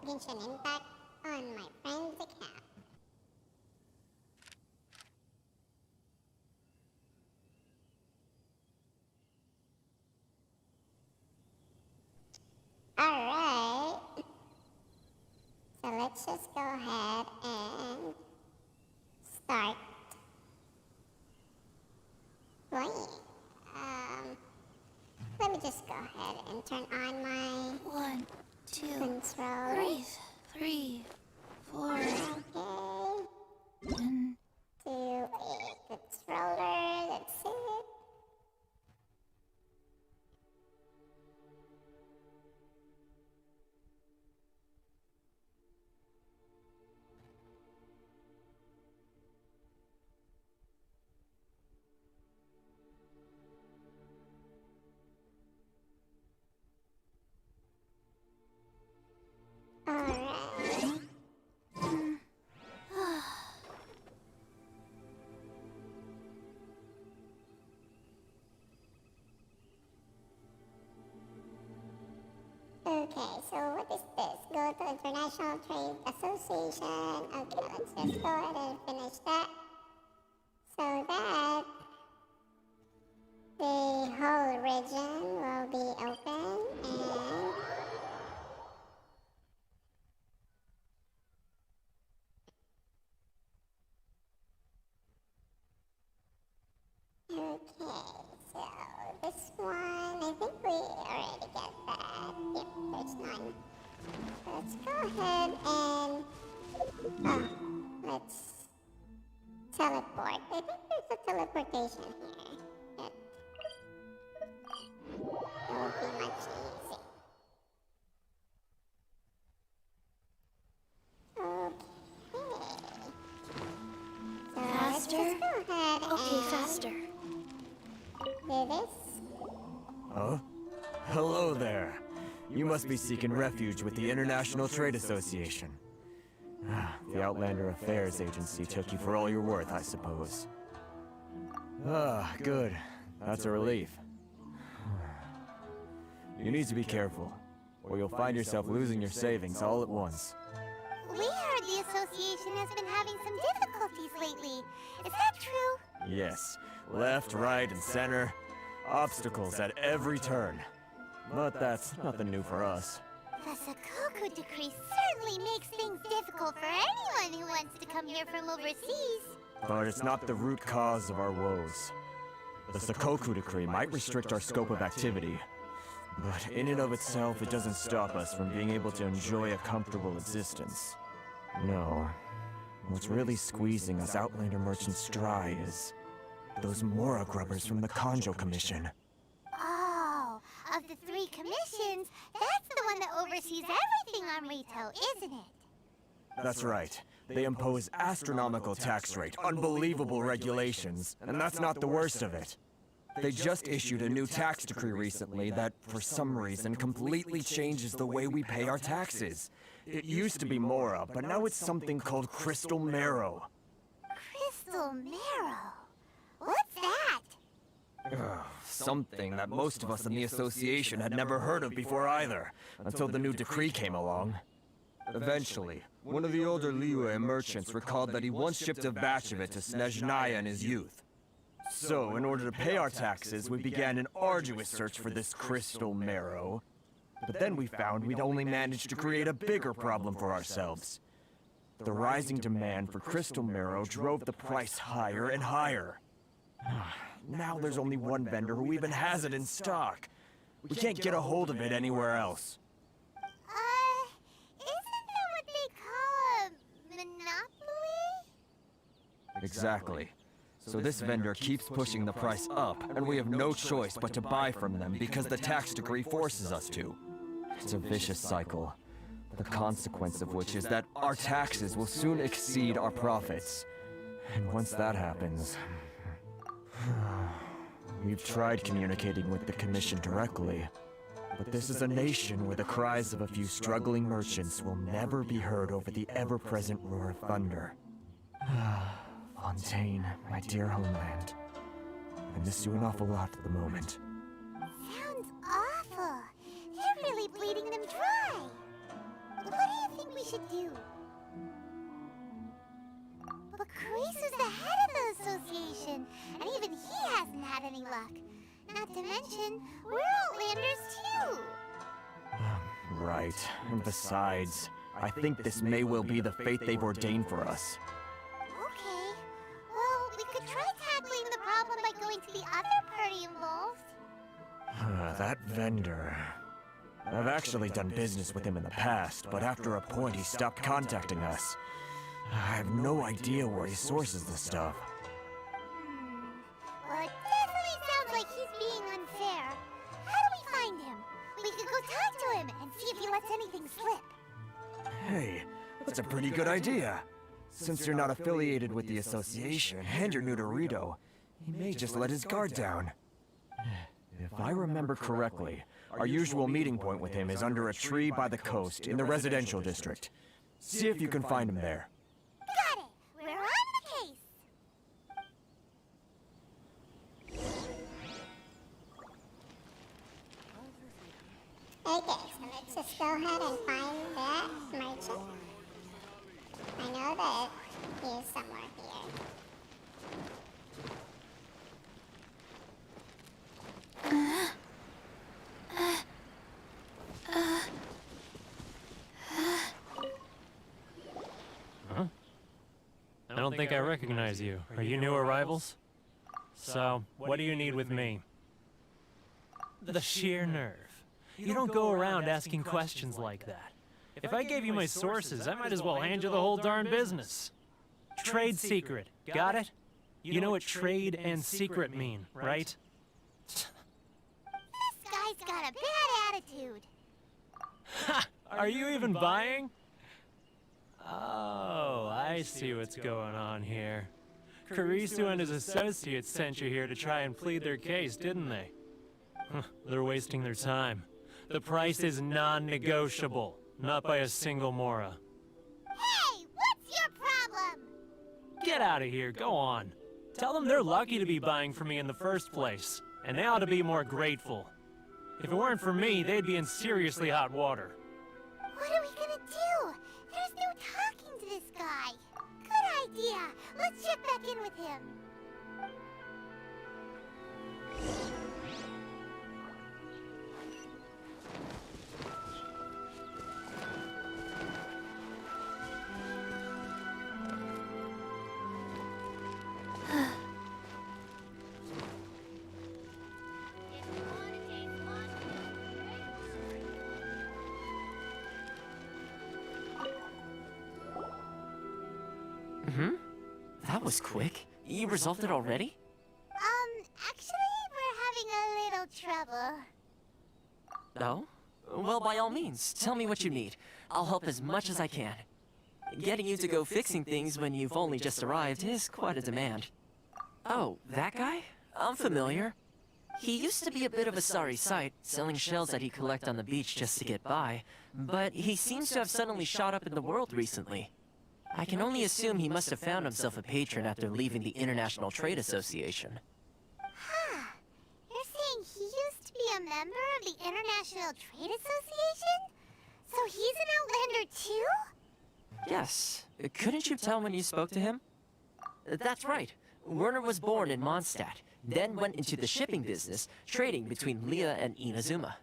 Genshin Impact on my friend's account. Alright. So let's just go ahead and start playing. Let me just go ahead and turn on my 1, 2, controller. breathe. 3, 4. Okay. 1. To a controller, that's it. Alright. Okay, so what is this? Go to International Trade Association. Okay, let's just go ahead and finish that. So that the whole region will be open and okay, so this one, I think we already got that. Yep, there's none. Let's go ahead and, let's teleport. I think there's a teleportation here. That will be much easier. Okay. So let's Faster? just go ahead Okay, and faster. do this. Oh? Hello there. You must be seeking refuge with the International Trade Association. The Outlander Affairs Agency took you for all you're worth, I suppose. Good. That's a relief. You need to be careful, or you'll find yourself losing your savings all at once. We heard the association has been having some difficulties lately. Is that true? Yes. Left, right, and center. Obstacles at every turn. But that's nothing new for us. The Sakoku decree certainly makes things difficult for anyone who wants to come here from overseas. But it's not the root cause of our woes. The Sakoku decree might restrict our scope of activity, but in and of itself, it doesn't stop us from being able to enjoy a comfortable existence. No. What's really squeezing us Outlander merchants dry is those Mora grubbers from the Kanjo Commission. Oh, of the 3 commissions, that's the one that oversees everything on retail, isn't it? That's right. They impose astronomical tax rate, unbelievable regulations, and that's not the worst of it. They just issued a new tax decree recently that, for some reason, completely changes the way we pay our taxes. It used to be Mora, but now it's something called Crystal Marrow. Crystal Marrow? What's that? Something that most of us in the association had never heard of before either, until the new decree came along. Eventually, one of the older Liyue merchants recalled that he once shipped a batch of it to Snezhnaya in his youth. So, in order to pay our taxes, we began an arduous search for this crystal marrow. But then we found we'd only managed to create a bigger problem for ourselves. The rising demand for crystal marrow drove the price higher and higher. Now there's only one vendor who even has it in stock. We can't get a hold of it anywhere else. Isn't that what they call a monopoly? Exactly. So this vendor keeps pushing the price up, and we have no choice but to buy from them because the tax decree forces us to. It's a vicious cycle, the consequence of which is that our taxes will soon exceed our profits. And once that happens... We've tried communicating with the Commission directly, but this is a nation where the cries of a few struggling merchants will never be heard over the ever-present roar of thunder. Fontaine, my dear homeland. I miss you an awful lot at the moment. Sounds awful. They're really bleeding them dry. What do you luck. Not to mention, we're Outlanders too. Right. And besides, I think this may well be the fate they've ordained for us. Okay. Well, we could try tackling the problem by going to the other party involved. That vendor. I've actually done business with him in the past, but after a point he stopped contacting us. I have no idea where he sources the stuff. Well, it definitely sounds like he's being unfair. How do we find him? We could go talk to him and see if he lets anything slip. Hey, that's a pretty good idea. Since you're not affiliated with the association and you're new to Rito, he may just let his guard down. If I remember correctly, our usual meeting point with him is under a tree by the coast in the residential district. See if you can find him there. Got it! We're on the case! Okay, so let's just go ahead and find that merchant. I know that he is somewhere here. I don't think I recognize you. Are you new arrivals? So, what do you need with me? The sheer nerve. You don't go around asking questions like that. If I gave you my sources, I might as well hand you the whole darn business. Trade secret. Got it? You know what trade and secret mean, right? This guy's got a bad attitude. Ha! Are you even buying? Oh, I see what's going on here. Karisu and his associates sent you here to try and plead their case, didn't they? They're wasting their time. The price is non-negotiable, not by a single Mora. Hey, what's your problem? Get out of here, go on. Tell them they're lucky to be buying from me in the first place, and they ought to be more grateful. If it weren't for me, they'd be in seriously hot water. What are we gonna do? There's no talking to this guy. Good idea. Let's check back in with him. That was quick. You resolved it already? Actually, we're having a little trouble. Oh? Well, by all means, tell me what you need. I'll help as much as I can. Getting you to go fixing things when you've only just arrived is quite a demand. Oh, that guy? I'm familiar. He used to be a bit of a sorry sight, selling shells that he'd collect on the beach just to get by, but he seems to have suddenly shot up in the world recently. I can only assume he must have found himself a patron after leaving the International Trade Association. Huh. You're saying he used to be a member of the International Trade Association? So he's an Outlander too? Yes. Couldn't you tell when you spoke to him? That's right. Werner was born in Mondstadt, then went into the shipping business, trading between Leah and Inazuma.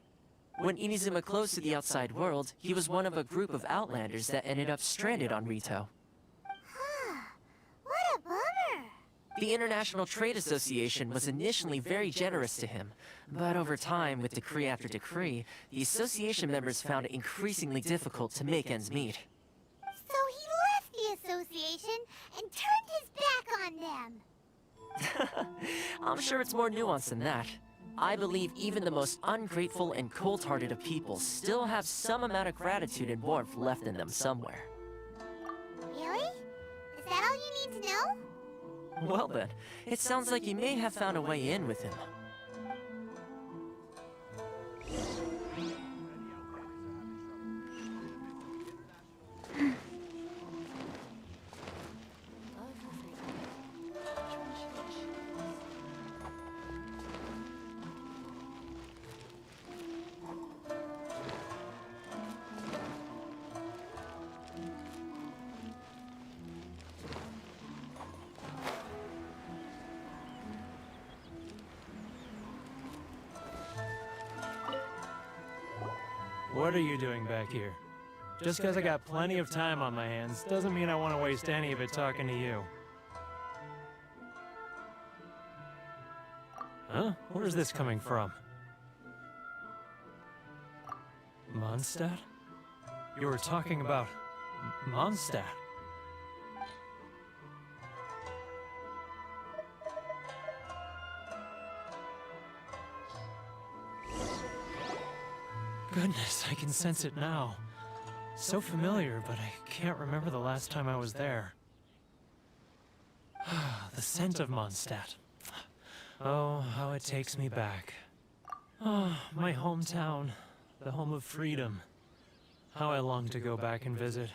When Inazuma closed to the outside world, he was one of a group of Outlanders that ended up stranded on Rito. What a bummer. The International Trade Association was initially very generous to him, but over time, with decree after decree, the association members found it increasingly difficult to make ends meet. So he left the association and turned his back on them. I'm sure it's more nuanced than that. I believe even the most ungrateful and cold-hearted of people still have some amount of gratitude and warmth left in them somewhere. Really? Is that all you need to know? Well then, it sounds like you may have found a way in with him. What are you doing back here? Just because I got plenty of time on my hands doesn't mean I want to waste any of it talking to you. Huh? Where is this coming from? Mondstadt? You were talking about Mondstadt. Goodness, I can sense it now. So familiar, but I can't remember the last time I was there. The scent of Mondstadt. Oh, how it takes me back. Oh, my hometown, the home of freedom. How I long to go back and visit.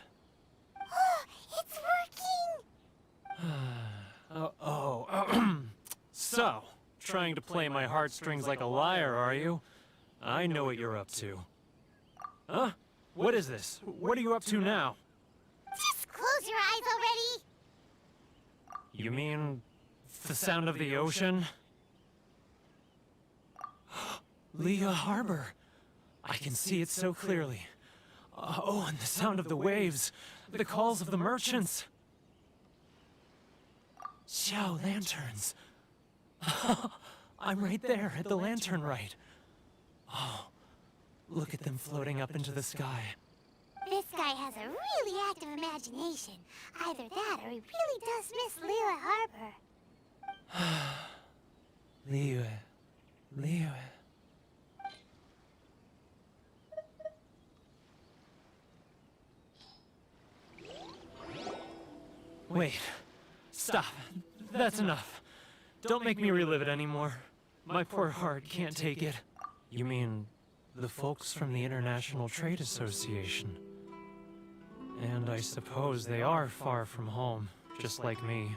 It's working! So, trying to play my heartstrings like a liar, are you? I know what you're up to. Huh? What is this? What are you up to now? Just close your eyes already! You mean the sound of the ocean? Leah Harbor. I can see it so clearly. Oh, and the sound of the waves. The calls of the merchants. Xiao lanterns. I'm right there at the lantern right. Oh, look at them floating up into the sky. This guy has a really active imagination. Either that or he really does miss Liyue Harbor. Liyue. Wait. Stop. That's enough. Don't make me relive it anymore. My poor heart can't take it. You mean the folks from the International Trade Association? And I suppose they are far from home, just like me.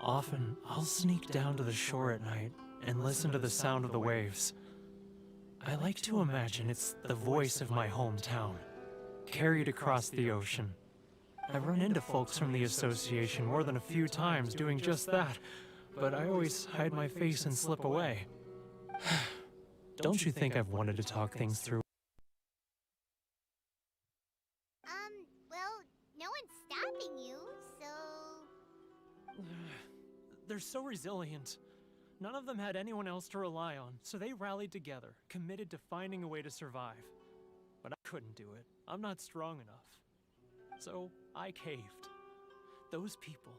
Often, I'll sneak down to the shore at night and listen to the sound of the waves. I like to imagine it's the voice of my hometown, carried across the ocean. I've run into folks from the association more than a few times doing just that, but I always hide my face and slip away. Don't you think I've wanted to talk things through? Well, no one's stopping you, so... They're so resilient. None of them had anyone else to rely on, so they rallied together, committed to finding a way to survive. But I couldn't do it. I'm not strong enough. So I caved. Those people,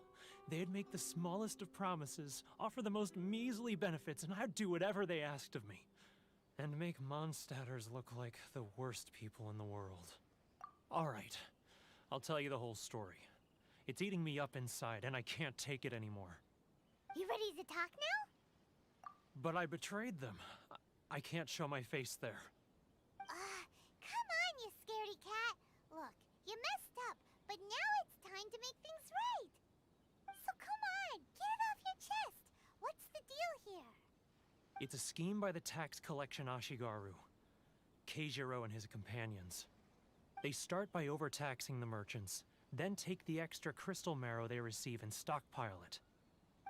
they'd make the smallest of promises, offer the most measly benefits, and I'd do whatever they asked of me. And make Mondstadters look like the worst people in the world. All right, I'll tell you the whole story. It's eating me up inside, and I can't take it anymore. You ready to talk now? But I betrayed them. I can't show my face there. Come on, you scaredy cat. Look, you messed up, but now it's time to make things right. So come on, get it off your chest. What's the deal here? It's a scheme by the tax collection Ashigaru, Keijiro and his companions. They start by overtaxing the merchants, then take the extra crystal marrow they receive and stockpile it.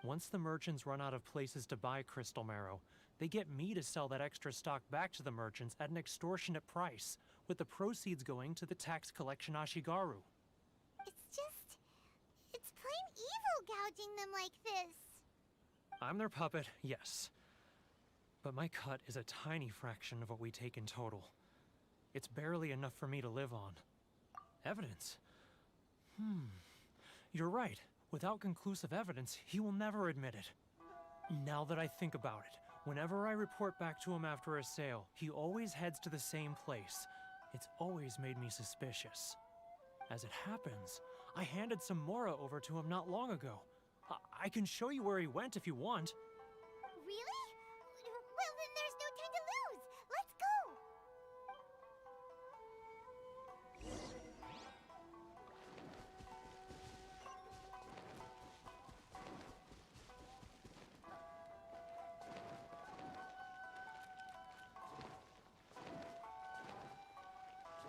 Once the merchants run out of places to buy crystal marrow, they get me to sell that extra stock back to the merchants at an extortionate price, with the proceeds going to the tax collection Ashigaru. It's plain evil gouging them like this. I'm their puppet, yes. But my cut is a tiny fraction of what we take in total. It's barely enough for me to live on. Evidence? You're right. Without conclusive evidence, he will never admit it. Now that I think about it, whenever I report back to him after a sale, he always heads to the same place. It's always made me suspicious. As it happens, I handed some Mora over to him not long ago. I can show you where he went if you want. Really? Well, then there's no time to lose. Let's go.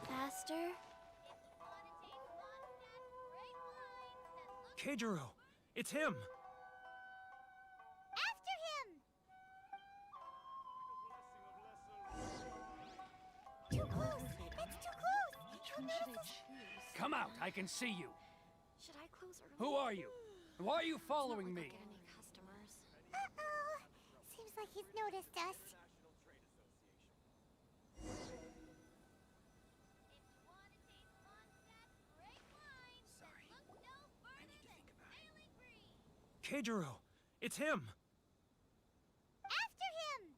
Faster? Keijiro! It's him! After him! Too close! That's choose. Come out, I can see you. Should I close early? Who are you? Why are you It's not following like me? I'll get any customers. Uh-oh. Seems like he's noticed us. Keijiro, it's him! After him!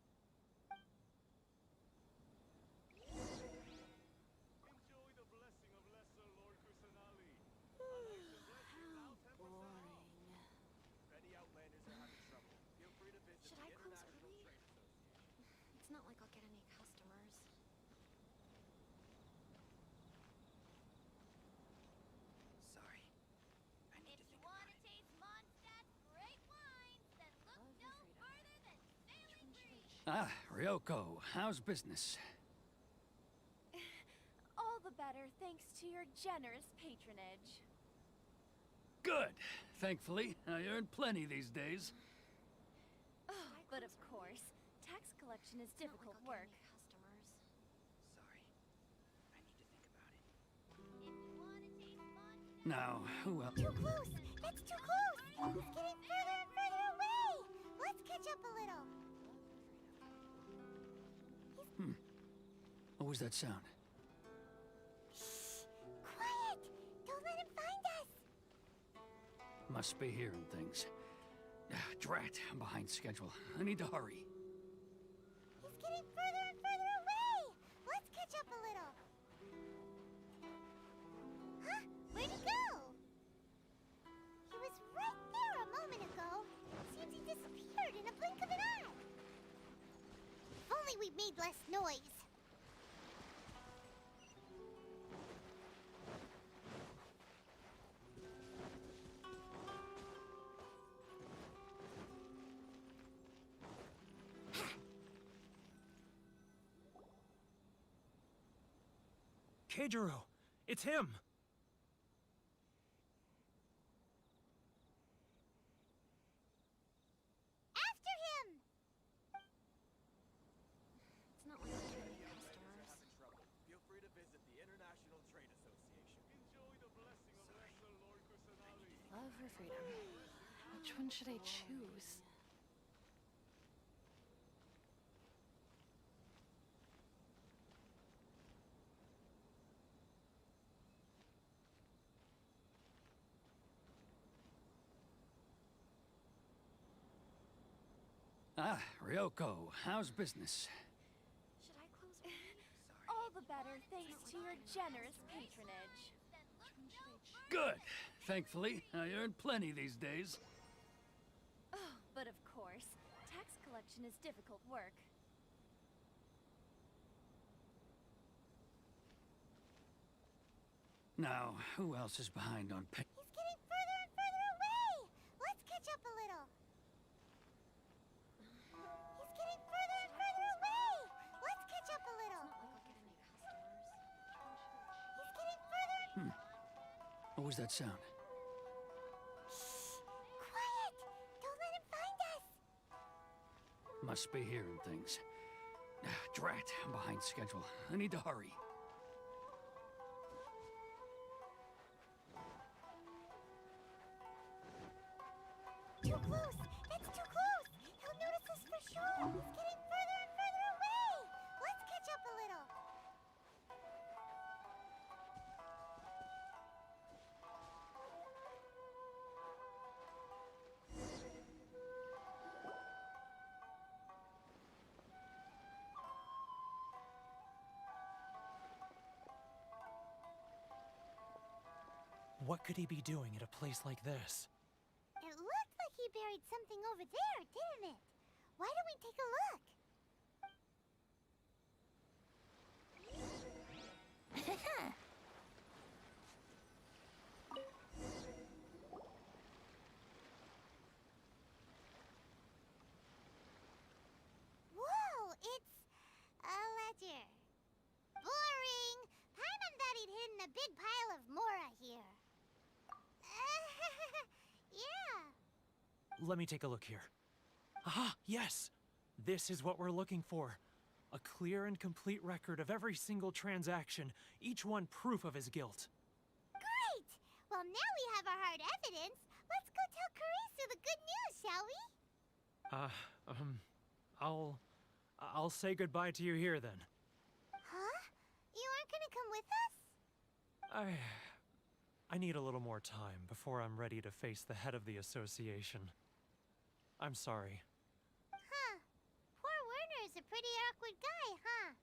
Should I close early? It's not like I'll get any customers. Sorry. I need to think about it. Taste Mondstadt's great wines, then look Love no your freedom. further than Sailing Green. Ah, Ryoko, how's business? All the better thanks to your generous patronage. Good. Thankfully, I earn plenty these days. Oh, but of course, tax collection is It's not like difficult I'll get work. any customers. Sorry. I need to think about it. Now, who else? Too close! That's too close! He's getting further and further away! Let's catch up a little. What was that sound? Shh! Quiet! Don't let him find us! Must be hearing things. Drat, I'm behind schedule. I need to hurry. He's getting further and further away! Let's catch up a little. Huh? Where'd he go? He was right there a moment ago. Seems he disappeared in a blink of an eye. If only we made less noise. Keijiro, it's him! After him! It's not like I'll get any customers. Feel free to visit the International Trade Association. Love her freedom. Which one should I choose? Ah, Ryoko, how's business? Should I close early? All the better thanks to your generous patronage. Which one should I choose? Good. Thankfully, I earn plenty these days. Oh, but of course, tax collection is difficult work. Now, who else is behind on pay? He's getting further and further away! Let's catch up a little. He's getting further and further away! Let's catch up a little. It's not like I'll get any customers. He's getting further and What was that sound? Shh! Quiet! Don't let him find us! Must be hearing things. Drat, I'm behind schedule. I need to hurry. Too close! That's too close! He'll notice us for sure! He's getting further and further away! Let's catch up a little. What could he be doing at a place like this? It looked like he buried something over there, didn't it? Why don't we take a look? Whoa, it's a ledger. Boring! Paimon thought he'd hidden a big pile of Mora here. Yeah. Let me take a look here. Ah, yes! This is what we're looking for. A clear and complete record of every single transaction, each one proof of his guilt. Well, now we have our hard evidence. Let's go tell Karisu the good news, shall we? I'll say goodbye to you here then. Huh? You aren't gonna come with us? I need a little more time before I'm ready to face the head of the association. I'm sorry. Huh. Poor Werner's a pretty awkward guy, huh?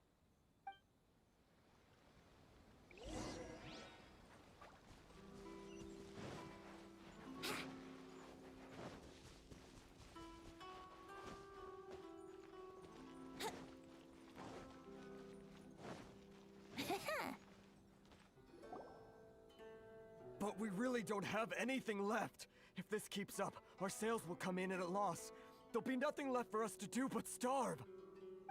But we really don't have anything left. If this keeps up, our sales will come in at a loss. There'll be nothing left for us to do but starve.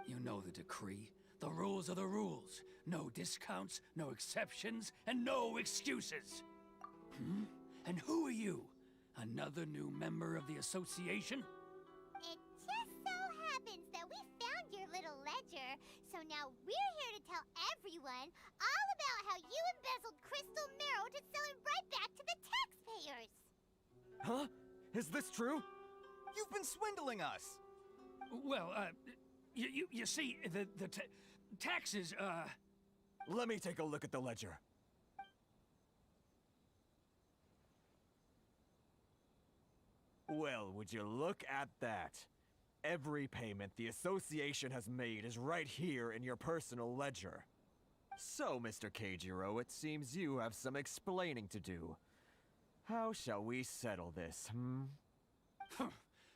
You know the decree. The rules are the rules. No discounts, no exceptions, and no excuses. And who are you? Another new member of the association? It just so happens that we found your little ledger, so now we're here to tell everyone all about how you embezzled crystal marrow to sell it right back to the taxpayers. Huh? Is this true? You've been swindling us! Well, you see, the taxes, Let me take a look at the ledger. Well, would you look at that? Every payment the association has made is right here in your personal ledger. So, Mr. Keijiro, it seems you have some explaining to do. How shall we settle this,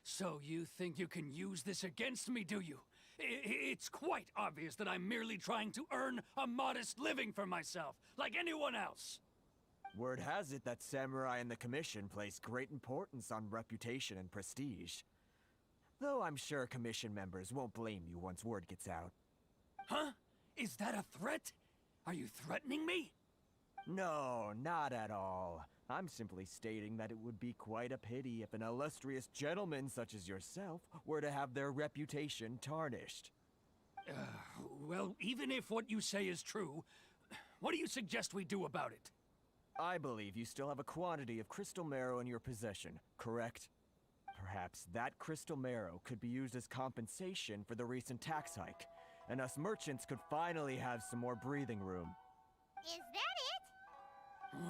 So you think you can use this against me, do you? It's quite obvious that I'm merely trying to earn a modest living for myself, like anyone else. Word has it that Samurai and the Commission place great importance on reputation and prestige. Though I'm sure Commission members won't blame you once word gets out. Huh? Is that a threat? Are you threatening me? No, not at all. I'm simply stating that it would be quite a pity if an illustrious gentleman such as yourself were to have their reputation tarnished. Well, even if what you say is true, what do you suggest we do about it? I believe you still have a quantity of crystal marrow in your possession, correct? Perhaps that crystal marrow could be used as compensation for the recent tax hike, and us merchants could finally have some more breathing room. Is that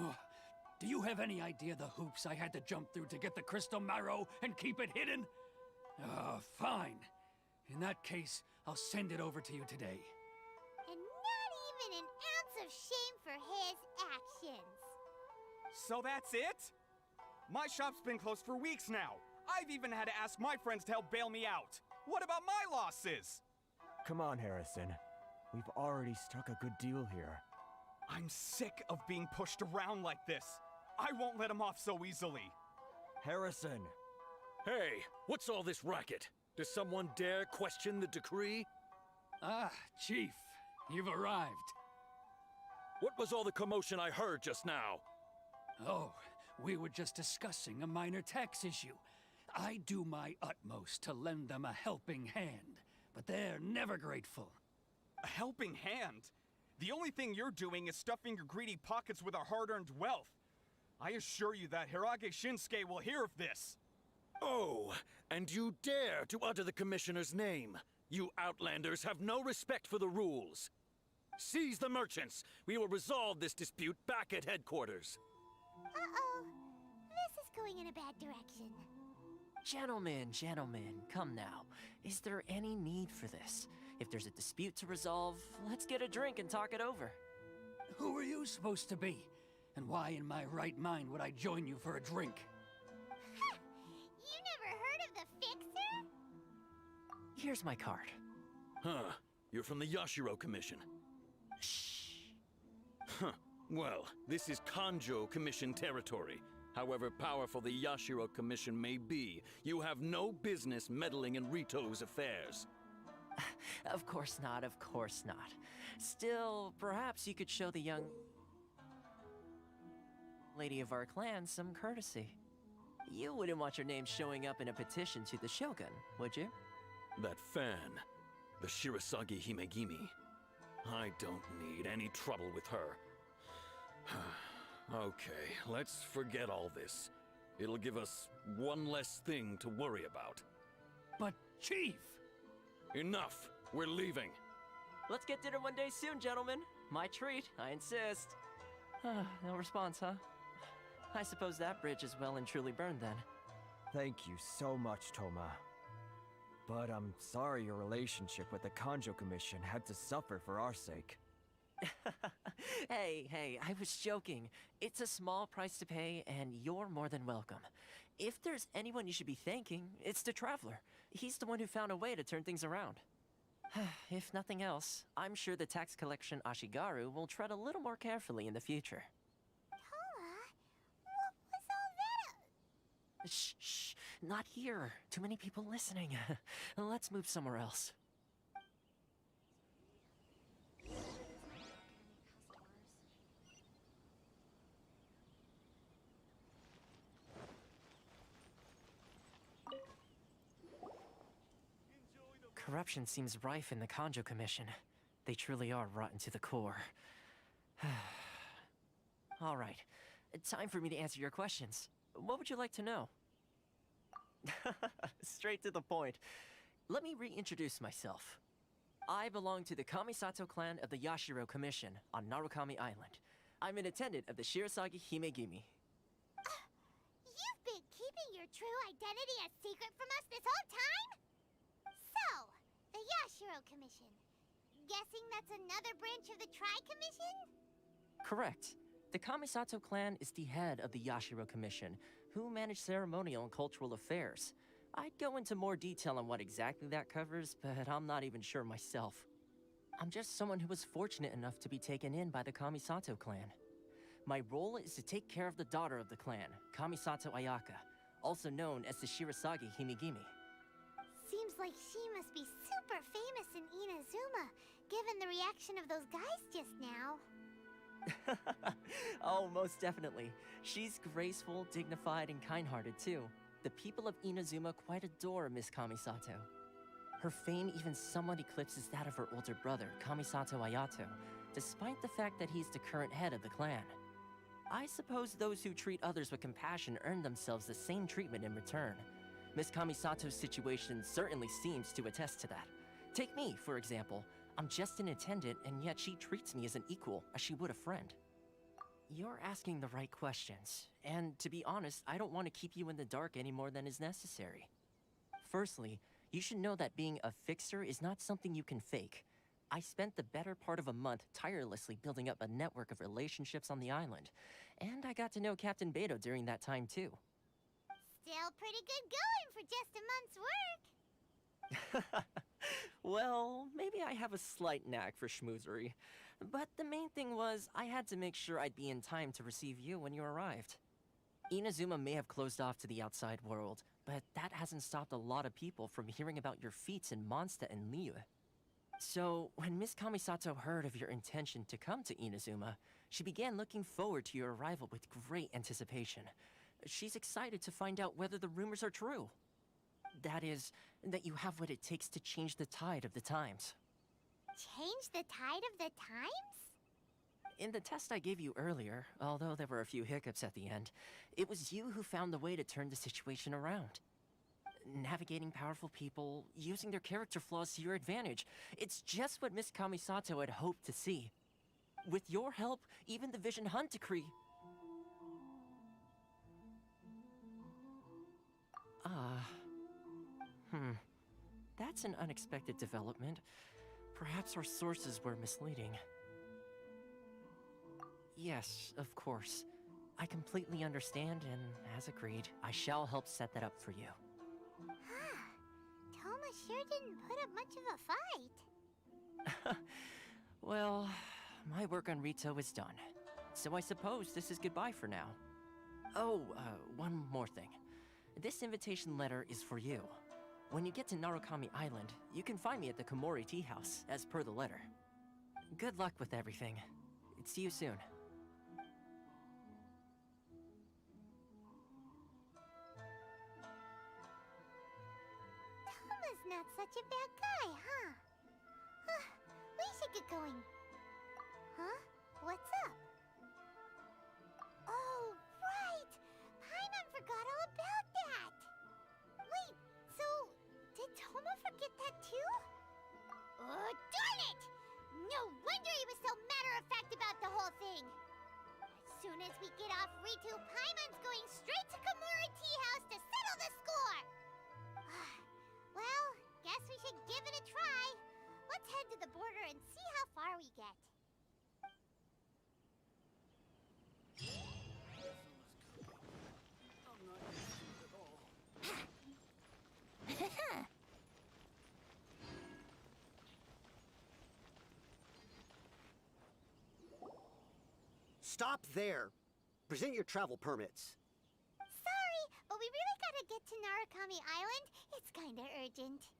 it? Do you have any idea the hoops I had to jump through to get the crystal marrow and keep it hidden? Fine. In that case, I'll send it over to you today. And not even an ounce of shame for his actions. So that's it? My shop's been closed for weeks now. I've even had to ask my friends to help bail me out. What about my losses? Come on, Harrison. We've already struck a good deal here. I'm sick of being pushed around like this. I won't let him off so easily. Harrison! Hey, what's all this racket? Does someone dare question the decree? Ah, Chief, you've arrived. What was all the commotion I heard just now? Oh, we were just discussing a minor tax issue. I do my utmost to lend them a helping hand, but they're never grateful. A helping hand? The only thing you're doing is stuffing your greedy pockets with our hard-earned wealth. I assure you that Hirage Shinsuke will hear of this. Oh, and you dare to utter the Commissioner's name. You Outlanders have no respect for the rules. Seize the merchants. We will resolve this dispute back at headquarters. Uh-oh. This is going in a bad direction. Gentlemen, come now. Is there any need for this? If there's a dispute to resolve, let's get a drink and talk it over. Who are you supposed to be? And why in my right mind would I join you for a drink? You never heard of the Fixer? Here's my card. Huh. You're from the Yashiro Commission. Shh. Huh. Well, this is Kanjo Commission territory. However powerful the Yashiro Commission may be, you have no business meddling in Rito's affairs. Of course not, of course not. Still, perhaps you could show the young lady of our clan some courtesy. You wouldn't want your name showing up in a petition to the Shogun, would you? That fan, the Shirasagi Himegimi. I don't need any trouble with her. Okay, let's forget all this. It'll give us one less thing to worry about. But, Chief! Enough! We're leaving. Let's get dinner one day soon, gentlemen. My treat, I insist. No response, huh? I suppose that bridge is well and truly burned then. Thank you so much, Toma. But I'm sorry your relationship with the Kanjo Commission had to suffer for our sake. Hey, I was joking. It's a small price to pay, and you're more than welcome. If there's anyone you should be thanking, it's the Traveler. He's the one who found a way to turn things around. If nothing else, I'm sure the tax collection Ashigaru will tread a little more carefully in the future. Toma, what was all that? Shh, not here. Too many people listening. Let's move somewhere else. Corruption seems rife in the Kanjo Commission. They truly are rotten to the core. All right, time for me to answer your questions. What would you like to know? Straight to the point. Let me reintroduce myself. I belong to the Kamisato clan of the Yashiro Commission on Narukami Island. I'm an attendant of the Shirasagi Himegimi. You've been keeping your true identity a secret from us this whole time? So, the Yashiro Commission. Guessing that's another branch of the Tri-Commission? Correct. The Kamisato clan is the head of the Yashiro Commission, who manage ceremonial and cultural affairs. I'd go into more detail on what exactly that covers, but I'm not even sure myself. I'm just someone who was fortunate enough to be taken in by the Kamisato clan. My role is to take care of the daughter of the clan, Kamisato Ayaka, also known as the Shirasagi Himegimi. Seems like she must be super famous in Inazuma, given the reaction of those guys just now. Oh, most definitely. She's graceful, dignified, and kind-hearted too. The people of Inazuma quite adore Miss Kamisato. Her fame even somewhat eclipses that of her older brother, Kamisato Ayato, despite the fact that he's the current head of the clan. I suppose those who treat others with compassion earn themselves the same treatment in return. Miss Kamisato's situation certainly seems to attest to that. Take me, for example. I'm just an attendant, and yet she treats me as an equal, as she would a friend. You're asking the right questions, and to be honest, I don't want to keep you in the dark any more than is necessary. Firstly, you should know that being a fixer is not something you can fake. I spent the better part of a month tirelessly building up a network of relationships on the island, and I got to know Captain Beto during that time too. Still pretty good going for just a month's work. Well, maybe I have a slight knack for schmoozery. But the main thing was, I had to make sure I'd be in time to receive you when you arrived. Inazuma may have closed off to the outside world, but that hasn't stopped a lot of people from hearing about your feats in Mondstadt and Liyue. So, when Miss Kamisato heard of your intention to come to Inazuma, she began looking forward to your arrival with great anticipation. She's excited to find out whether the rumors are true. That is, that you have what it takes to change the tide of the times. Change the tide of the times? In the test I gave you earlier, although there were a few hiccups at the end, it was you who found the way to turn the situation around. Navigating powerful people, using their character flaws to your advantage. It's just what Miss Kamisato had hoped to see. With your help, even the Vision Hunt decree... That's an unexpected development. Perhaps our sources were misleading. Yes, of course. I completely understand, and as agreed, I shall help set that up for you. Toma sure didn't put up much of a fight. Well, my work on Rito is done. So I suppose this is goodbye for now. Oh, one more thing. This invitation letter is for you. When you get to Narukami Island, you can find me at the Komori Tea House, as per the letter. Good luck with everything. See you soon. Toma's not such a bad guy, huh? We should get going. Huh? What's up? as we get off Ritu, Paimon's going straight to Kimura Tea House to settle the score! Well, guess we should give it a try. Let's head to the border and see how far we get. Stop there! Present your travel permits. Sorry, but we really gotta get to Narukami Island. It's kinda urgent.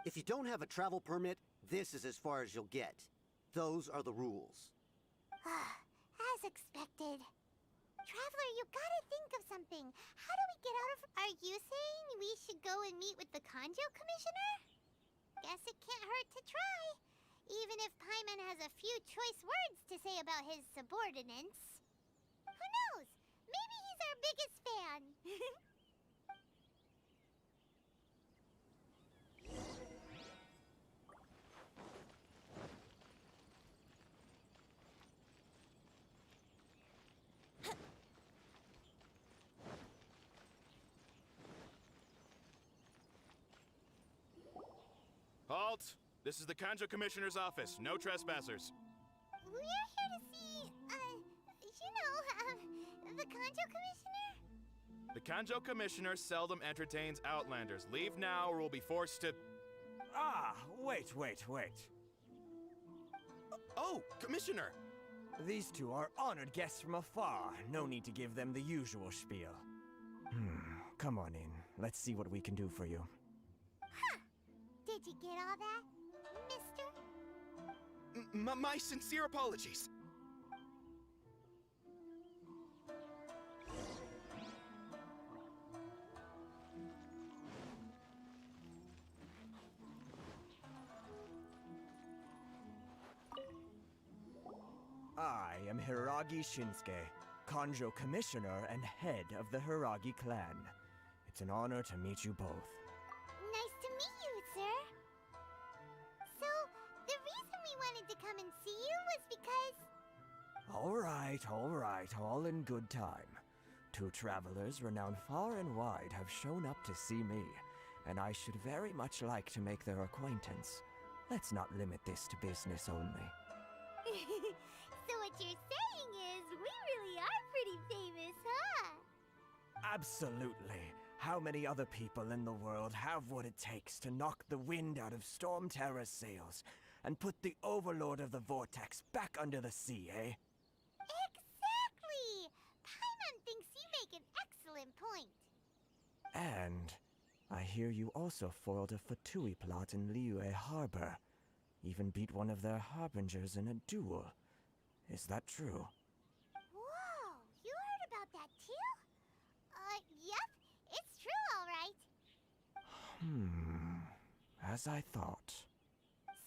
If you don't have a travel permit, this is as far as you'll get. Those are the rules. As expected. Traveler, you gotta think of something. How do we get out of... Are you saying we should go and meet with the Kanjo Commissioner? Guess it can't hurt to try. Even if Paimon has a few choice words to say about his subordinates. Who knows? Maybe he's our biggest fan. Halt! This is the Kanjo Commissioner's office. No trespassers. We're here to see, the Kanjo Commissioner? The Kanjo Commissioner seldom entertains Outlanders. Leave now or we'll be forced to... Ah, wait. Oh, Commissioner! These two are honored guests from afar. No need to give them the usual spiel. Come on in. Let's see what we can do for you. Huh. Did you get all that, mister? My sincere apologies. I am Hiragi Shinsuke, Kanjo Commissioner and head of the Hiragi clan. It's an honor to meet you both. Nice to meet you, sir. So, the reason we wanted to come and see you was because... All right, all in good time. Two travelers renowned far and wide have shown up to see me, and I should very much like to make their acquaintance. Let's not limit this to business only. So what you're saying is, we really are pretty famous, huh? Absolutely. How many other people in the world have what it takes to knock the wind out of Storm Terror's sails and put the Overlord of the Vortex back under the sea, eh? Exactly! Paimon thinks you make an excellent point. And I hear you also foiled a Fatui plot in Liyue Harbor. Even beat one of their harbingers in a duel. Is that true? Whoa, you heard about that too? Yep, it's true, all right. As I thought.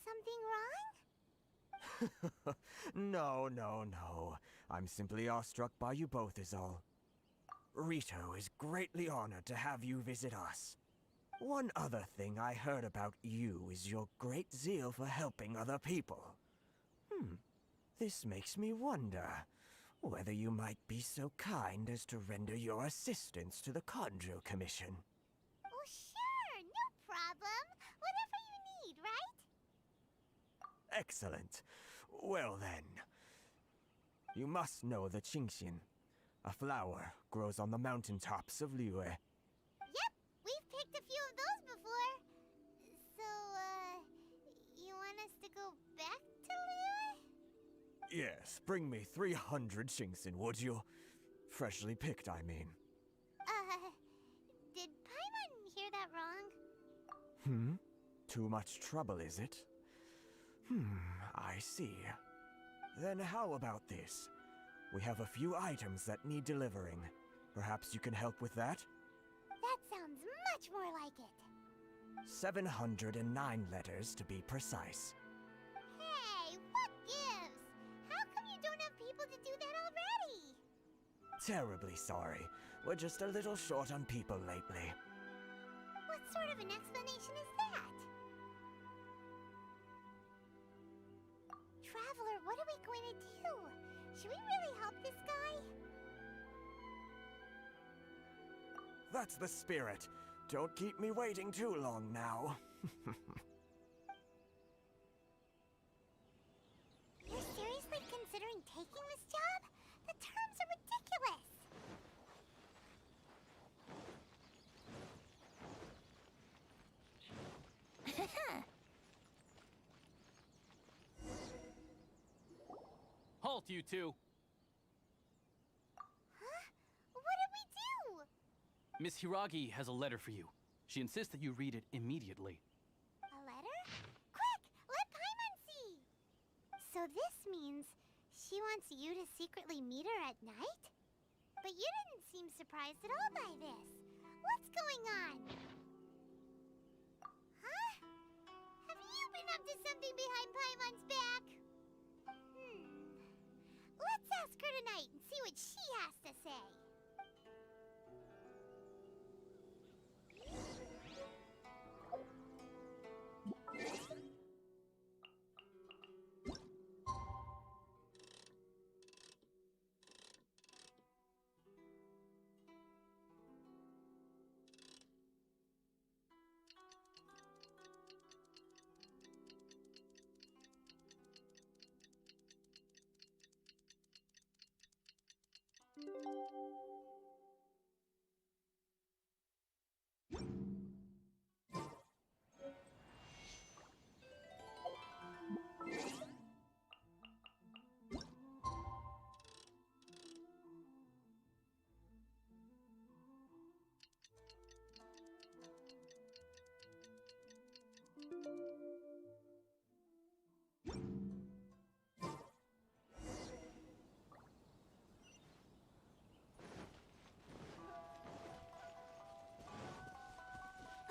Something wrong? No. I'm simply awestruck by you both is all. Rito is greatly honored to have you visit us. One other thing I heard about you is your great zeal for helping other people. This makes me wonder whether you might be so kind as to render your assistance to the Kanjo Commission. Oh, sure, no problem. Whatever you need, right? Excellent. Well then, you must know the Genshin. A flower grows on the mountaintops of Liyue. Yep, we've picked a few of those before. So, you want us to go back to Liyue? Yes, bring me 300 Genshin, would you? Freshly picked, I mean. Did Paimon hear that wrong? Too much trouble, is it? I see. Then how about this? We have a few items that need delivering. Perhaps you can help with that? That sounds much more like it. 709 letters to be precise. Hey, what gives? How come you don't have people to do that already? Terribly sorry. We're just a little short on people lately. What sort of an explanation is that? Traveler, what are we going to do? Should we really help this guy? That's the spirit. Don't keep me waiting too long now. You're seriously considering taking this job? The terms are ridiculous. Halt, you two! Huh? What did we do? Miss Hiragi has a letter for you. She insists that you read it immediately. A letter? Quick! Let Paimon see! So this means she wants you to secretly meet her at night? But you didn't seem surprised at all by this. What's going on? Huh? Have you been up to something behind Paimon's back? Let's ask her tonight and see what she has to say.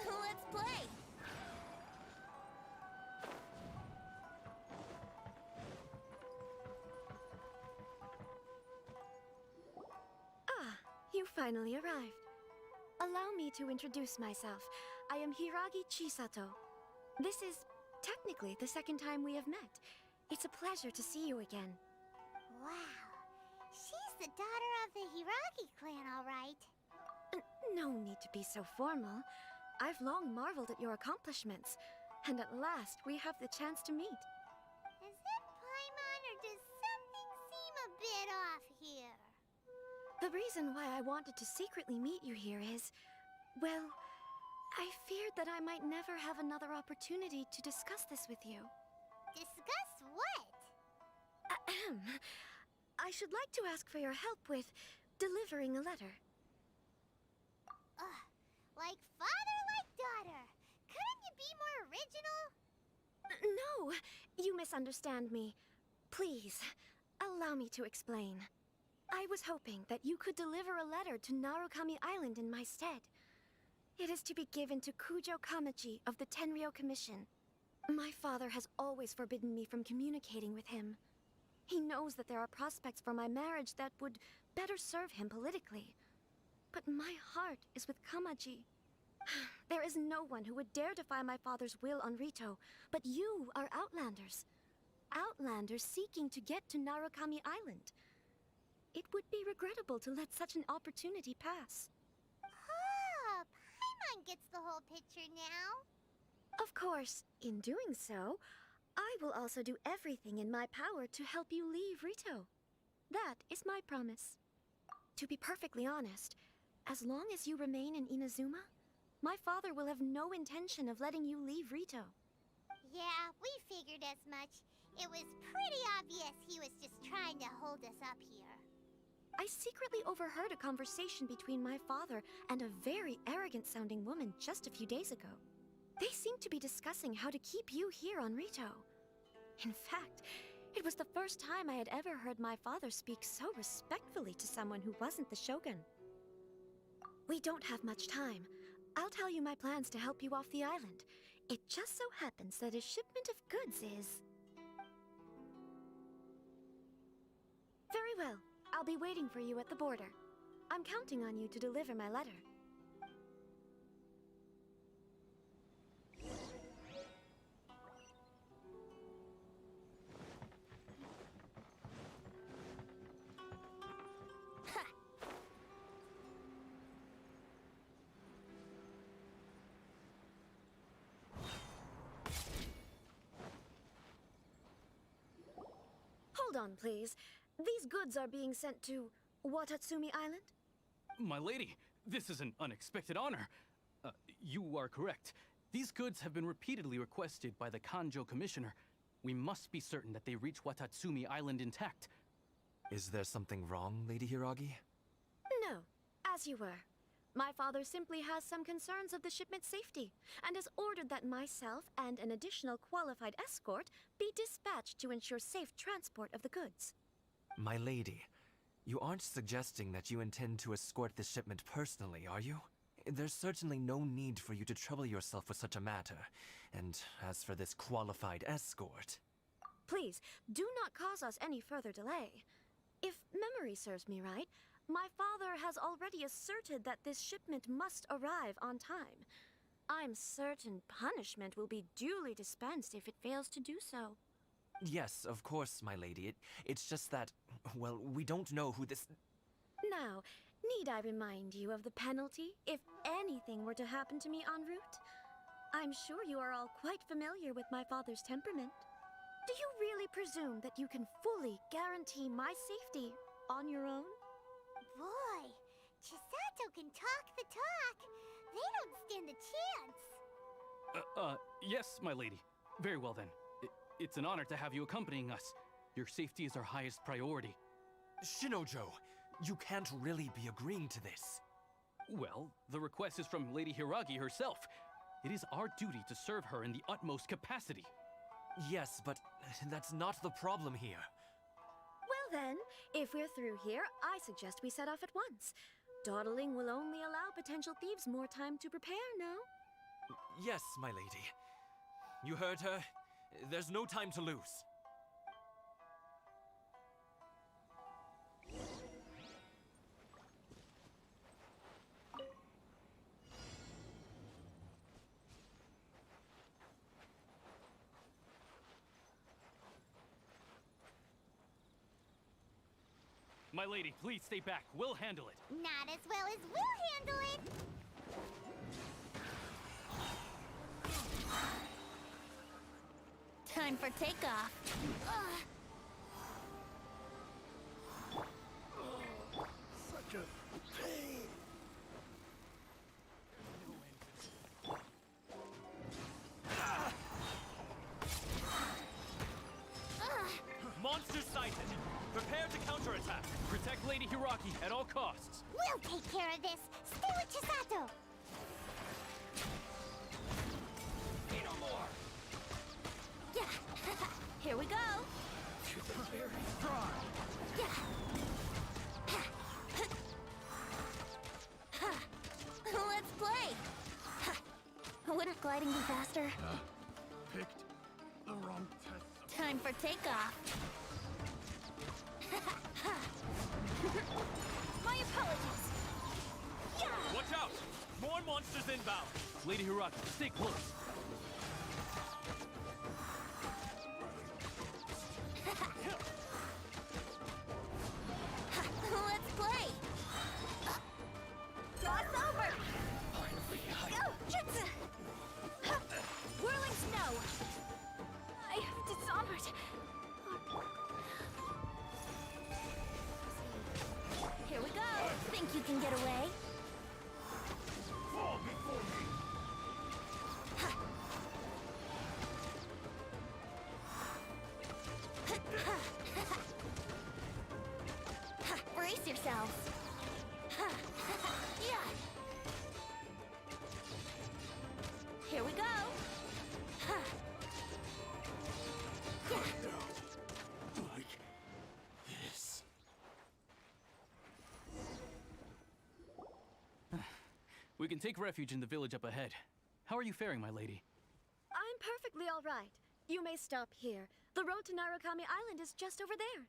Let's play! Ah, you finally arrived. Allow me to introduce myself. I am Hiragi Chisato. This is technically the second time we have met. It's a pleasure to see you again. Wow. She's the daughter of the Hiragi clan, all right. No need to be so formal. I've long marveled at your accomplishments, and at last we have the chance to meet. Is it Paimon, or does something seem a bit off here? The reason why I wanted to secretly meet you here is, well, I feared that I might never have another opportunity to discuss this with you. Discuss what? Ahem. I should like to ask for your help with delivering a letter. Ugh, like father, like daughter. Couldn't you be more original? No, you misunderstand me. Please, allow me to explain. I was hoping that you could deliver a letter to Narukami Island in my stead. It is to be given to Kujo Kamachi of the Tenryou Commission. My father has always forbidden me from communicating with him. He knows that there are prospects for my marriage that would better serve him politically. But my heart is with Kamaji. There is no one who would dare defy my father's will on Rito, but you are Outlanders. Outlanders seeking to get to Narukami Island. It would be regrettable to let such an opportunity pass. Oh, Paimon gets the whole picture now. Of course, in doing so, I will also do everything in my power to help you leave Rito. That is my promise. To be perfectly honest, as long as you remain in Inazuma, my father will have no intention of letting you leave Rito. Yeah, we figured as much. It was pretty obvious he was just trying to hold us up here. I secretly overheard a conversation between my father and a very arrogant-sounding woman just a few days ago. They seemed to be discussing how to keep you here on Rito. In fact, it was the first time I had ever heard my father speak so respectfully to someone who wasn't the Shogun. We don't have much time. I'll tell you my plans to help you off the island. It just so happens that a shipment of goods is... Very well. I'll be waiting for you at the border. I'm counting on you to deliver my letter. Hold on, please. These goods are being sent to Watatsumi Island? My lady, this is an unexpected honor. You are correct. These goods have been repeatedly requested by the Kanjo Commissioner. We must be certain that they reach Watatsumi Island intact. Is there something wrong, Lady Hiragi? No, as you were. My father simply has some concerns of the shipment's safety, and has ordered that myself and an additional qualified escort be dispatched to ensure safe transport of the goods. My lady, you aren't suggesting that you intend to escort this shipment personally, are you? There's certainly no need for you to trouble yourself with such a matter. And as for this qualified escort... Please, do not cause us any further delay. If memory serves me right, my father has already asserted that this shipment must arrive on time. I'm certain punishment will be duly dispensed if it fails to do so. Yes, of course, my lady. It's just that, well, we don't know who this... Now, need I remind you of the penalty if anything were to happen to me en route? I'm sure you are all quite familiar with my father's temperament. Do you really presume that you can fully guarantee my safety on your own? Boy, Chisato can talk the talk. They don't stand a chance. Yes, my lady. Very well then. It's an honor to have you accompanying us. Your safety is our highest priority. Shinojo, you can't really be agreeing to this. Well, the request is from Lady Hiragi herself. It is our duty to serve her in the utmost capacity. Yes, but that's not the problem here. Well then, if we're through here, I suggest we set off at once. Dawdling will only allow potential thieves more time to prepare, no? Yes, my lady. You heard her. There's no time to lose. My lady, please stay back. We'll handle it. Not as well as we'll handle it. Time for takeoff. Such a pain. Monster sighted. Prepare to counterattack. Protect Lady Hiragi at all costs. We'll take care of this. Stay with Chisato. Say no more. Yeah. Here we go. To the very front. Yeah. Let's play. Wouldn't gliding be faster? Picked the wrong test. Time for takeoff. My apologies. Yeah. Watch out! More monsters inbound. Lady Hiragi, stay close. Let's play. Cross over. Go, Jutsu. Whirling snow! I have dishonored. Here we go. Think you can get away? Fall before me. Brace yourselves. Yeah. Here we go. Yeah. Like this. We can take refuge in the village up ahead. How are you faring, my lady? I'm perfectly all right. You may stop here. The road to Narukami Island is just over there.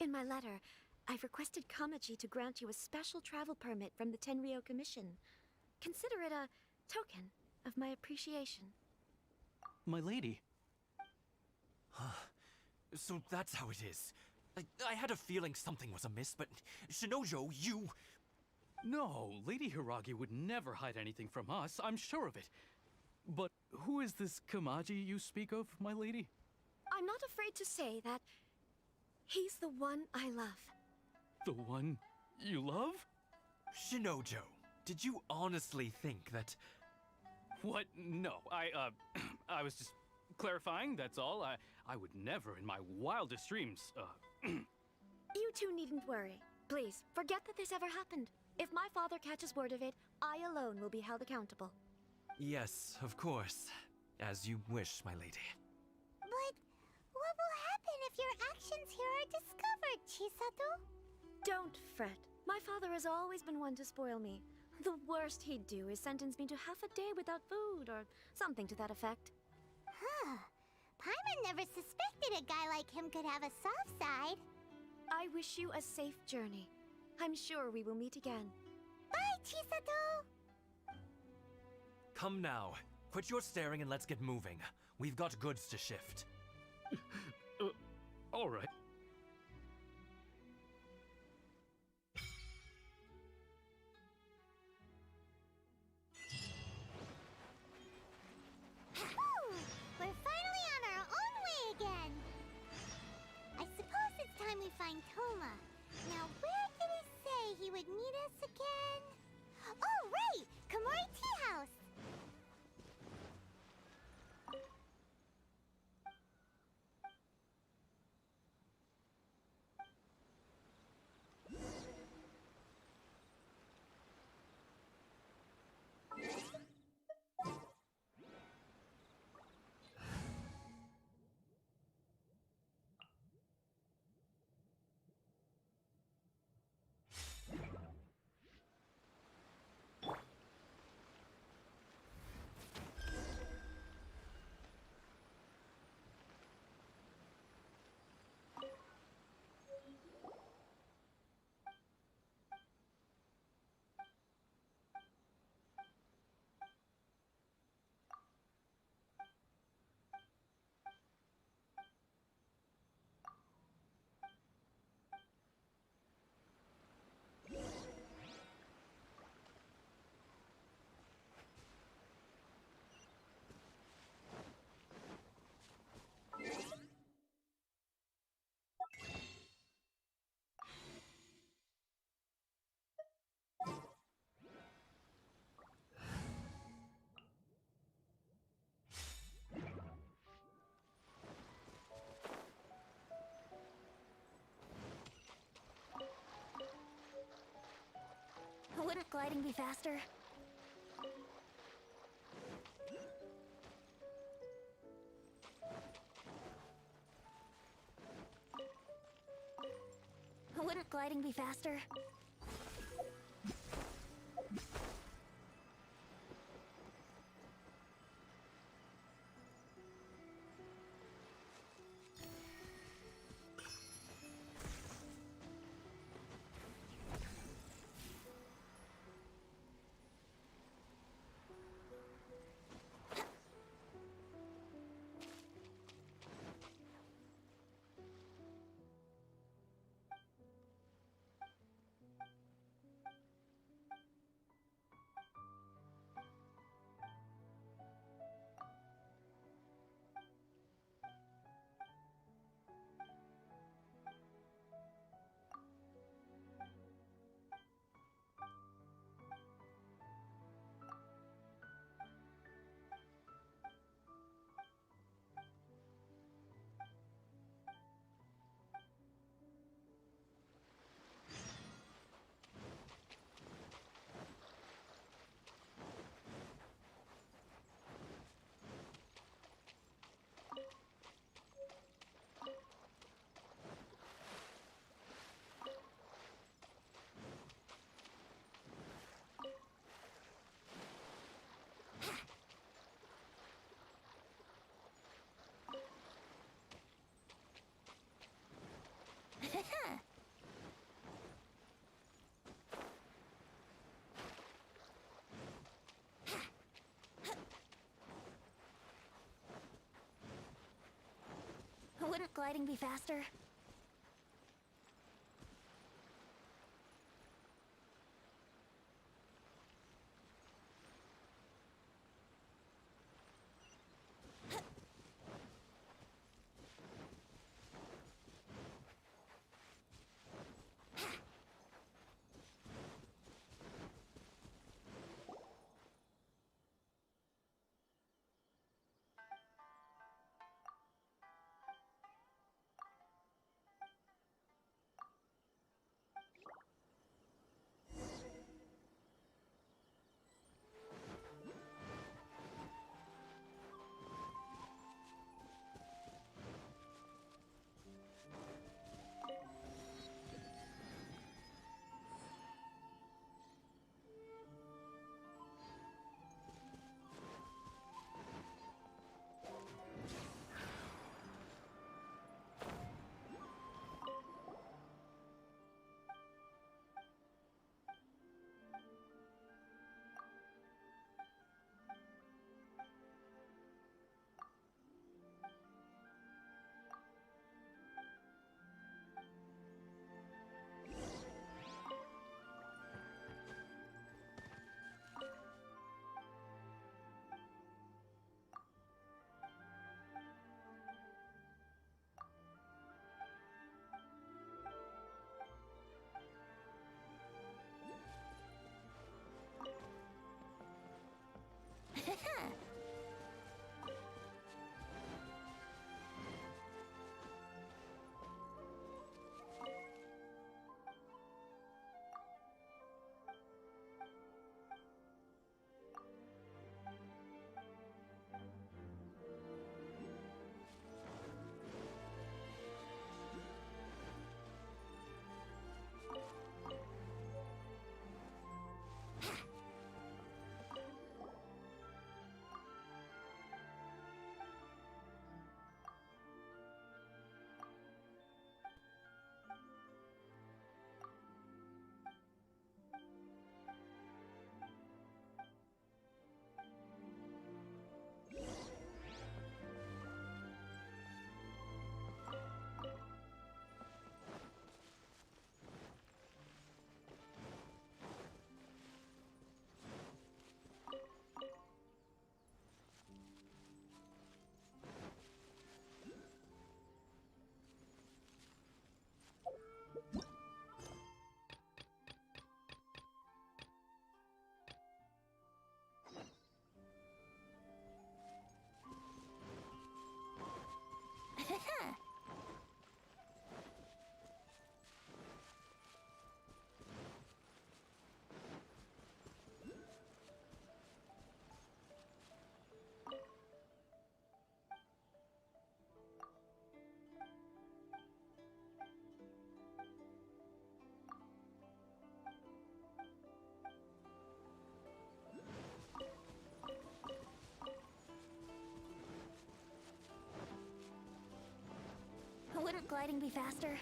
In my letter, I've requested Kamaji to grant you a special travel permit from the Tenryou Commission. Consider it a token of my appreciation. My lady. So that's how it is. I had a feeling something was amiss, but Shinojo, you... No, Lady Hiragi would never hide anything from us, I'm sure of it. But who is this Kamaji you speak of, my lady? I'm not afraid to say that He's the one I love. The one you love? Shinojo, did you honestly think that... What? No, I was just clarifying, that's all. I would never in my wildest dreams, You two needn't worry. Please, forget that this ever happened. If my father catches word of it, I alone will be held accountable. Yes, of course. As you wish, my lady. But what will happen if your actions here are discovered, Chisato? Don't fret. My father has always been one to spoil me. The worst he'd do is sentence me to half a day without food, or something to that effect. Huh. Paimon never suspected a guy like him could have a soft side. I wish you a safe journey. I'm sure we will meet again. Bye, Chisato! Come now. Quit your staring and let's get moving. We've got goods to shift. All right. We're finally on our own way again. I suppose it's time we find Toma. Now, where did he say he would meet us again? Oh, right! Komori Tea House! Wouldn't gliding be faster? Wouldn't gliding be faster? Wouldn't gliding be faster? Wouldn't gliding be faster?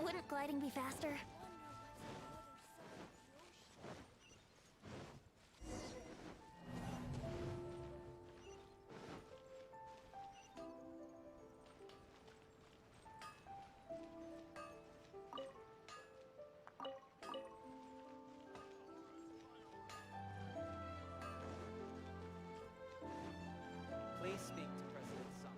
Wouldn't gliding be faster? Please speak to President Sung.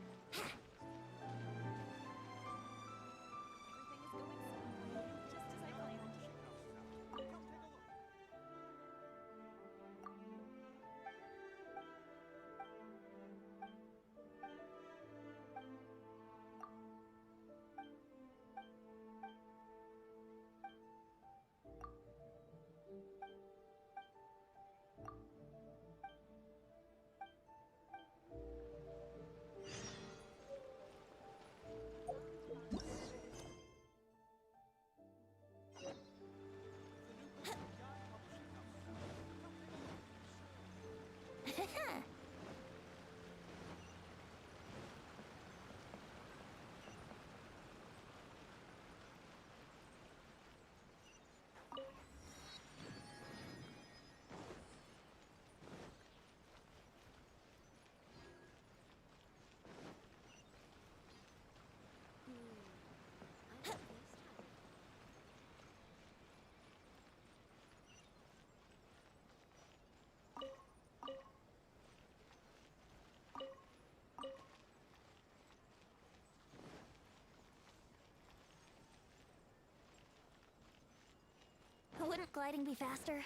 Wouldn't gliding be faster?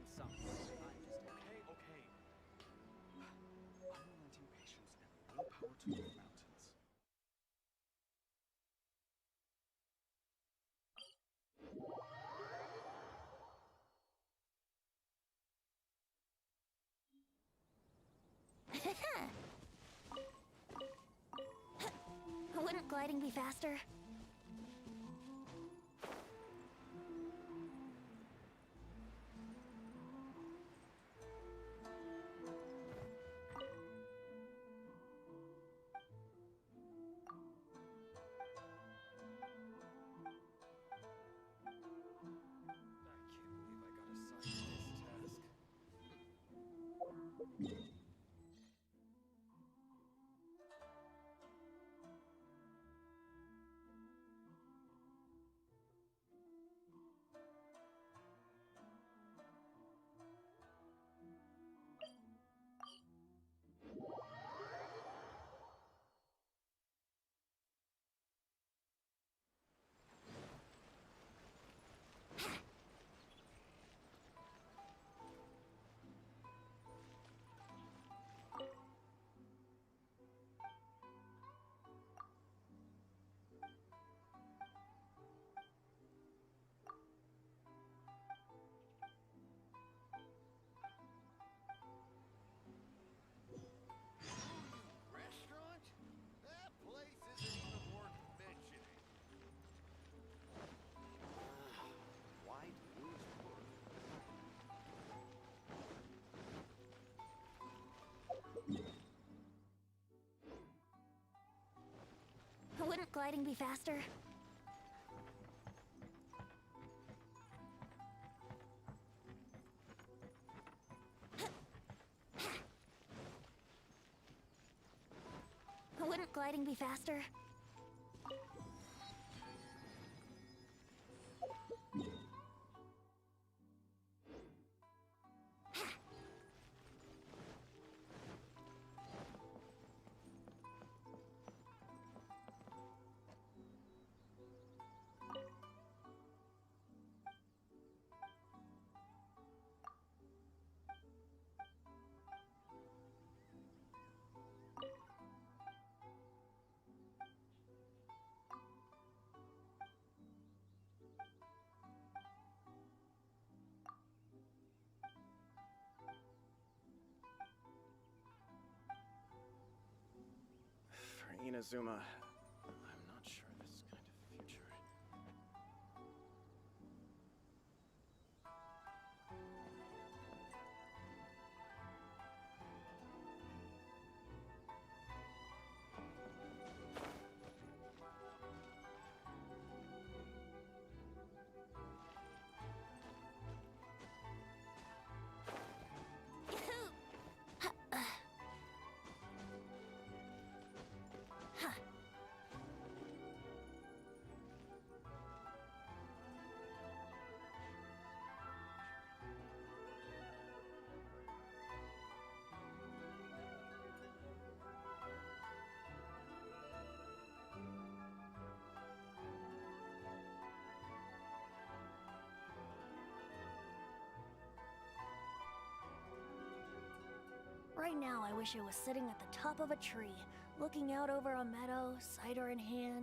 than some. Okay, okay. Unrelenting patience and willpower to move mountains. Wouldn't gliding be faster? Restaurant? That place isn't even worth mentioning. Why lose work? Wouldn't gliding be faster? Wouldn't gliding be faster? For Inazuma, I'm not sure this kind of future. Right now, I wish I was sitting at the top of a tree, looking out over a meadow, cider in hand.